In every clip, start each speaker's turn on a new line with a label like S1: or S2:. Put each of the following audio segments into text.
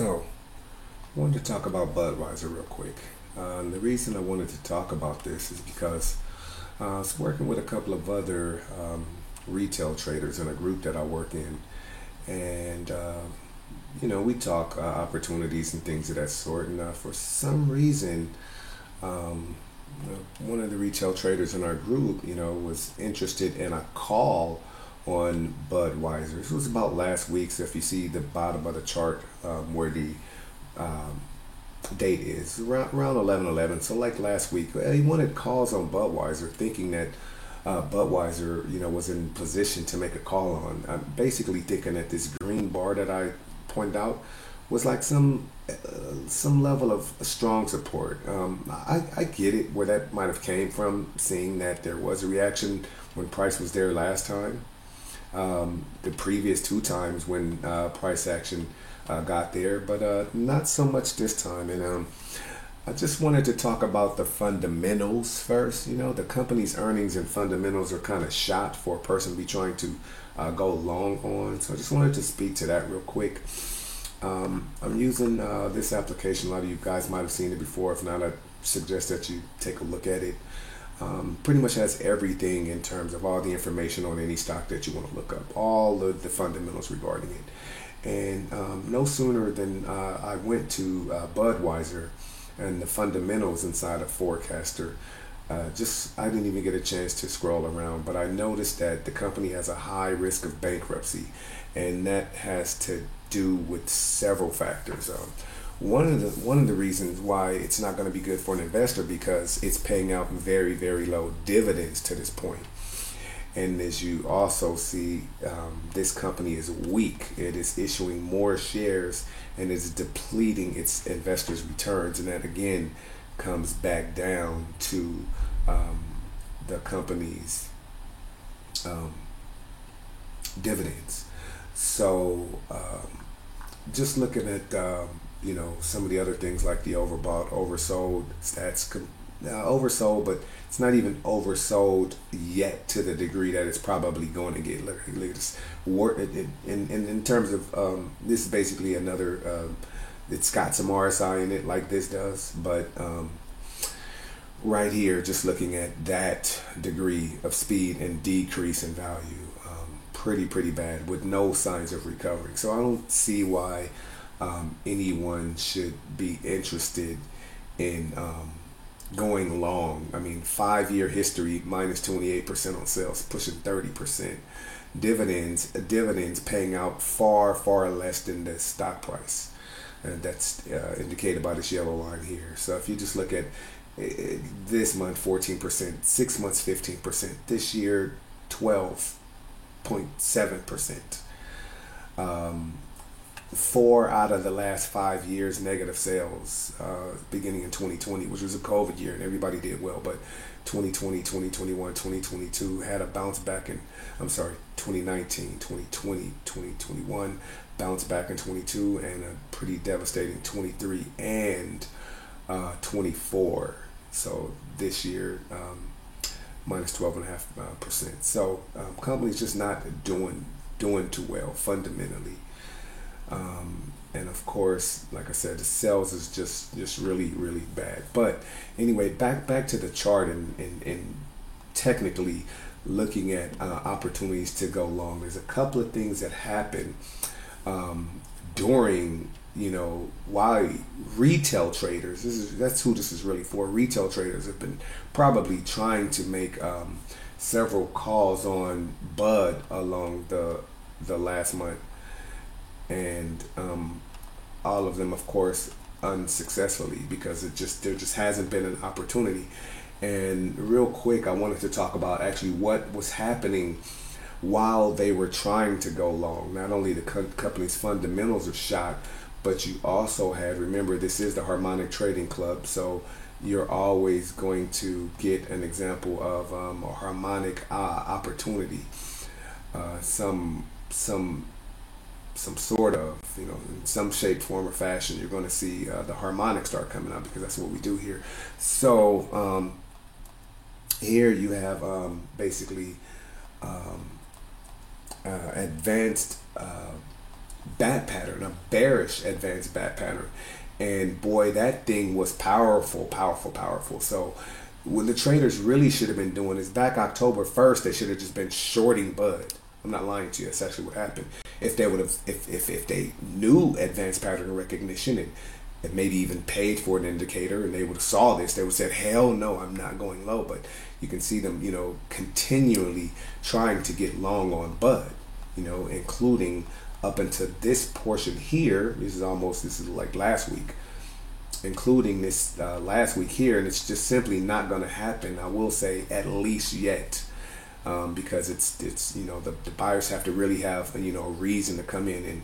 S1: So, I wanted to talk about Budweiser real quick. The reason I wanted to talk about this is because I was working with a couple of other retail traders in a group that I work in, and we talk opportunities and things of that sort. And for some reason, um, one of the retail traders in our group, was interested in a call on Budweiser. This was about last week. So if you see the bottom of the chart where the um, date is around 11:11. So like last week, he wanted calls on Budweiser, thinking that Budweiser, was in position to make a call on. I'm basically thinking that this green bar that I pointed out was like some level of strong support. I get it where that might have came from, seeing that there was a reaction when price was there last time. The previous two times when price action got there, but not so much this time. And I just wanted to talk about the fundamentals first. The company's earnings and fundamentals are kind of shot for a person to be trying to go long on. So I just wanted to speak to that real quick. I'm using this application. A lot of you guys might have seen it before. If not, I suggest that you take a look at it. Pretty much has everything in terms of all the information on any stock that you want to look up, all of the fundamentals regarding it. And no sooner than I went to Budweiser and the fundamentals inside of Forecaster, just I didn't even get a chance to scroll around, but I noticed that the company has a high risk of bankruptcy, and that has to do with several factors. One of the reasons why it's not going to be good for an investor because it's paying out very very low dividends to this point. And as you also see, this company is weak. It is issuing more shares and is depleting its investors' returns, and that again comes back down to um, the company's um, dividends. So just looking at some of the other things like the overbought, oversold stats, oversold, but it's not even oversold yet to the degree that it's probably going to get. Look at this. In terms of this is basically another. It's got some RSI in it, like this does, but right here, just looking at that degree of speed and decrease in value, pretty bad with no signs of recovering. So I don't see why anyone should be interested in going long. I mean, 5 year history minus 28% on sales, pushing 30%. Dividends paying out far less than the stock price. And that's indicated by this yellow line here. So if you just look at this month, 14%, 6 months, 15%, this year, 12.7%. 4 out of the last 5 years negative sales, beginning in 2020, which was a COVID year and everybody did well, but 2020, 2021, 2022 had a bounce back in, I'm sorry, 2019, 2020, 2021, bounce back in 22, and a pretty devastating 23 and 24. So this year, minus 12.5%. So companies just not doing too well fundamentally. And of course, like I said, the sales is just really bad. But anyway, back to the chart and technically looking at opportunities to go long. There's a couple of things that happen during why retail traders. That's who this is really for. Retail traders have been probably trying to make several calls on Bud along the last month, and all of them, of course, unsuccessfully because there just hasn't been an opportunity. And real quick, I wanted to talk about actually what was happening while they were trying to go long. Not only the company's fundamentals are shot, but you also had, remember, this is the Harmonic Trading Club, so you're always going to get an example of a harmonic opportunity, some sort of, in some shape, form, or fashion. You're going to see the harmonic start coming out because that's what we do here. So here you have basically advanced bat pattern, a bearish advanced bat pattern. And boy, that thing was powerful, powerful, powerful. So what the traders really should have been doing is back October 1st, they should have just been shorting Bud. I'm not lying to you. That's actually what happened. If they would have, if they knew advanced pattern recognition and maybe even paid for an indicator, and they would have saw this, they would have said, hell no, I'm not going low. But you can see them, continually trying to get long on Bud, including up into this portion here. This is like last week, including this last week here, and it's just simply not going to happen, I will say, at least yet. Because it's the buyers have to really have a reason to come in, and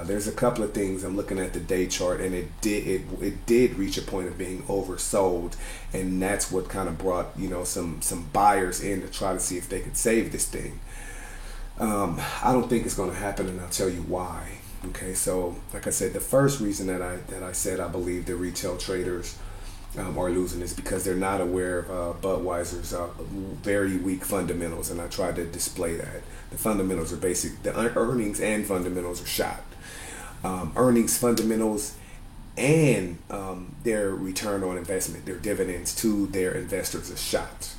S1: there's a couple of things. I'm looking at the day chart, and it did reach a point of being oversold, and that's what kind of brought some buyers in to try to see if they could save this thing. I don't think it's going to happen, and I'll tell you why. Okay, so like I said, the first reason that I said I believe the retail traders are losing is because they're not aware of Budweiser's very weak fundamentals, and I tried to display that. The fundamentals are basic. The earnings and fundamentals are shot. Earnings, fundamentals, and their return on investment, their dividends to their investors are shot.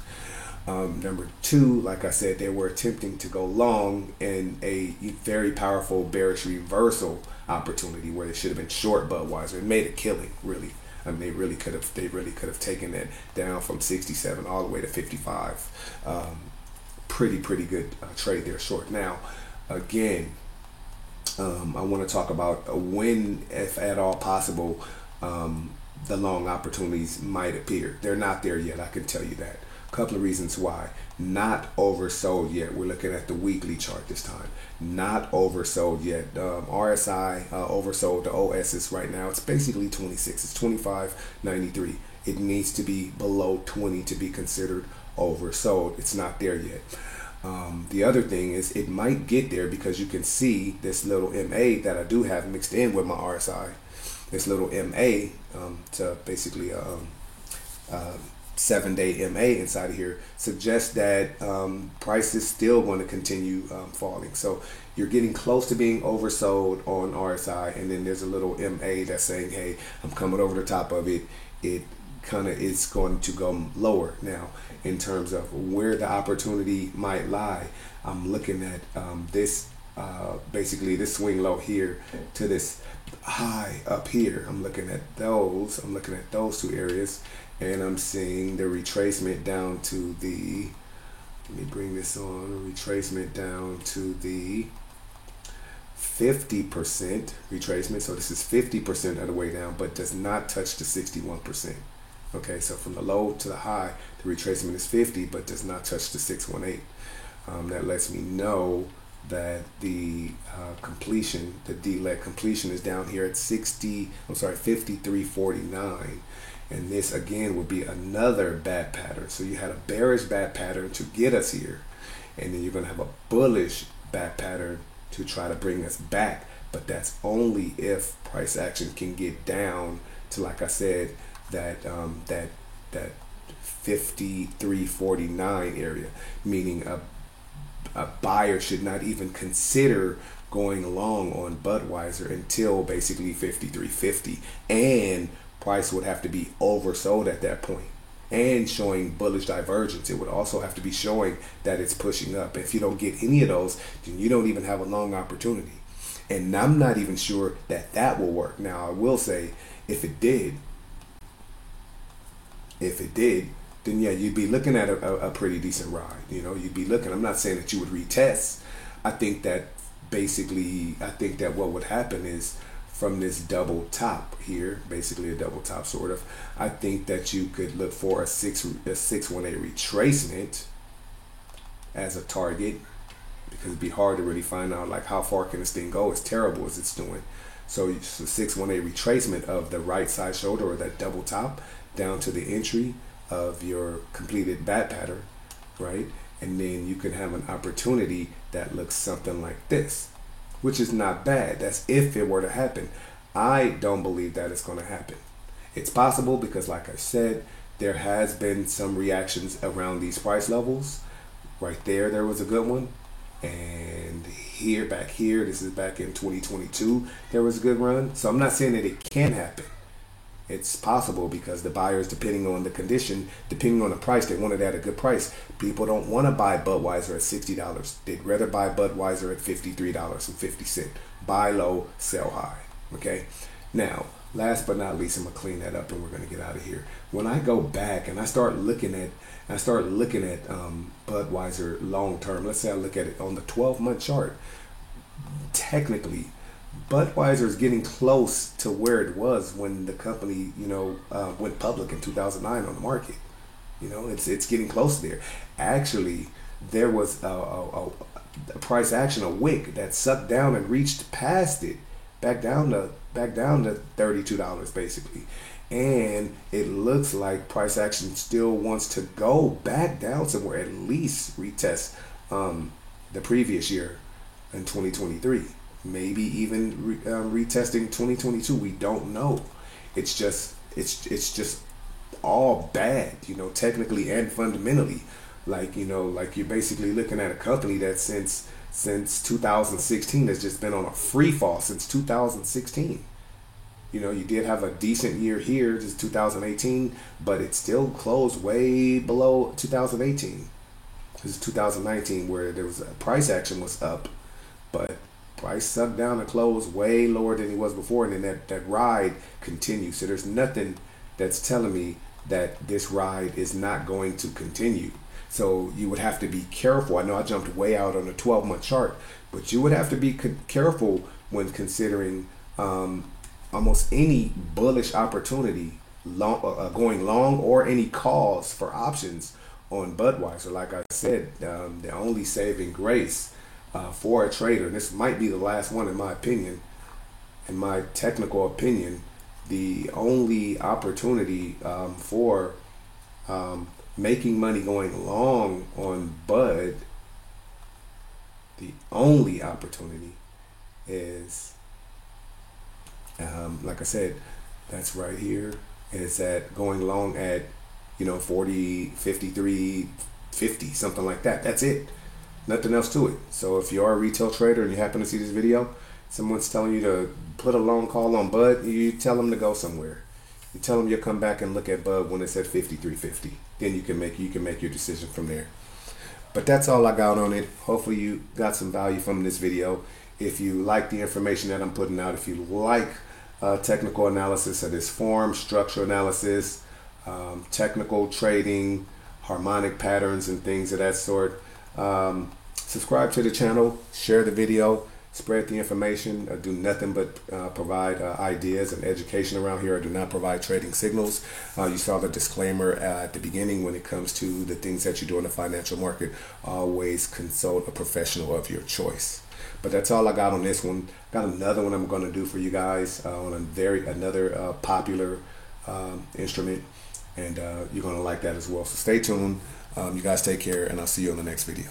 S1: Number two, like I said, they were attempting to go long in a very powerful bearish reversal opportunity where they should have been short Budweiser and made a killing, really. I mean, they really could have taken that down from 67 all the way to 55. Pretty good trade there short. Now, again, I want to talk about when, if at all possible, the long opportunities might appear. They're not there yet, I can tell you that. A couple of reasons why. Not oversold yet. We're looking at the weekly chart this time. Not oversold yet. RSI oversold. The OS is right now, it's basically 26. It's 25.93. It needs to be below 20 to be considered oversold. It's not there yet. The other thing is it might get there because you can see this little MA that I do have mixed in with my RSI. This little MA to basically 7-day MA inside of here suggests that price is still going to continue falling. So you're getting close to being oversold on RSI, and then there's a little MA that's saying, hey, I'm coming over the top of it. It kind of is going to go lower. Now, in terms of where the opportunity might lie, I'm looking at this basically this swing low here to this high up here. I'm looking at those two areas, and I'm seeing the retracement down to the, let me bring this on, retracement down to the 50% retracement. So this is 50% of the way down, but does not touch the 61%. Okay, so from the low to the high, the retracement is 50, but does not touch the 618. That lets me know that the completion, the D-leg completion is down here at 53.49. And this again would be another bat pattern. So you had a bearish bat pattern to get us here, and then you're going to have a bullish bat pattern to try to bring us back. But that's only if price action can get down to, like I said, that 53.49 area, meaning a buyer should not even consider going long on Budweiser until basically 53.50, and price would have to be oversold at that point and showing bullish divergence. It would also have to be showing that it's pushing up. If you don't get any of those, then you don't even have a long opportunity. And I'm not even sure that that will work. Now, I will say, if it did, then yeah, you'd be looking at a pretty decent ride. You'd be looking. I'm not saying that you would retest. I think that what would happen is, from this double top here, basically a double top sort of, I think that you could look for a 618 retracement as a target, because it'd be hard to really find out like how far can this thing go, as terrible as it's doing. So 618 retracement of the right side shoulder, or that double top, down to the entry of your completed bat pattern, right? And then you can have an opportunity that looks something like this, which is not bad. That's if it were to happen. I don't believe that it's going to happen. It's possible because, like I said, there has been some reactions around these price levels. Right there was a good one. And back here, this is back in 2022, there was a good run. So I'm not saying that it can happen. It's possible because the buyers, depending on the condition, depending on the price, they want it at a good price. People don't want to buy Budweiser at $60. They'd rather buy Budweiser at $53.50. Buy low, sell high. Okay. Now, last but not least, I'm gonna clean that up and we're gonna get out of here. When I go back and I start looking at Budweiser long term, let's say I look at it on the 12-month chart, technically Budweiser is getting close to where it was when the company, went public in 2009 on the market. It's getting close there. Actually, there was a price action, a wick that sucked down and reached past it, back down to $32 basically. And it looks like price action still wants to go back down somewhere, at least retest the previous year in 2023. Maybe even retesting 2022. We don't know. It's just all bad, technically and fundamentally. Like you're basically looking at a company that since 2016 has just been on a free fall since 2016. You did have a decent year here, just 2018, but it still closed way below 2018. This is 2019 where there was a price action was up, but price sucked down and closed way lower than it was before, and then that ride continues. So there's nothing that's telling me that this ride is not going to continue. So you would have to be careful. I know I jumped way out on the 12-month chart, but you would have to be careful when considering almost any bullish opportunity, going long, or any calls for options on Budweiser. Like I said, the only saving grace for a trader, and this might be the last one in my opinion, in my technical opinion, the only opportunity for making money going long on Bud, the only opportunity is, like I said, that's right here, is that going long at 40, 53, 50, something like that. That's it. Nothing else to it. So if you are a retail trader and you happen to see this video, someone's telling you to put a long call on Bud, you tell them to go somewhere. You tell them you'll come back and look at Bud when it's at 53.50. Then you can make your decision from there. But that's all I got on it. Hopefully you got some value from this video. If you like the information that I'm putting out, if you like technical analysis of this form, structure analysis, technical trading, harmonic patterns and things of that sort, subscribe to the channel, share the video, spread the information. I do nothing but provide ideas and education around here. I do not provide trading signals. You saw the disclaimer at the beginning when it comes to the things that you do in the financial market. Always consult a professional of your choice. But that's all I got on this one. Got another one I'm going to do for you guys on another popular instrument, and you're going to like that as well. So stay tuned. You guys take care, and I'll see you on the next video.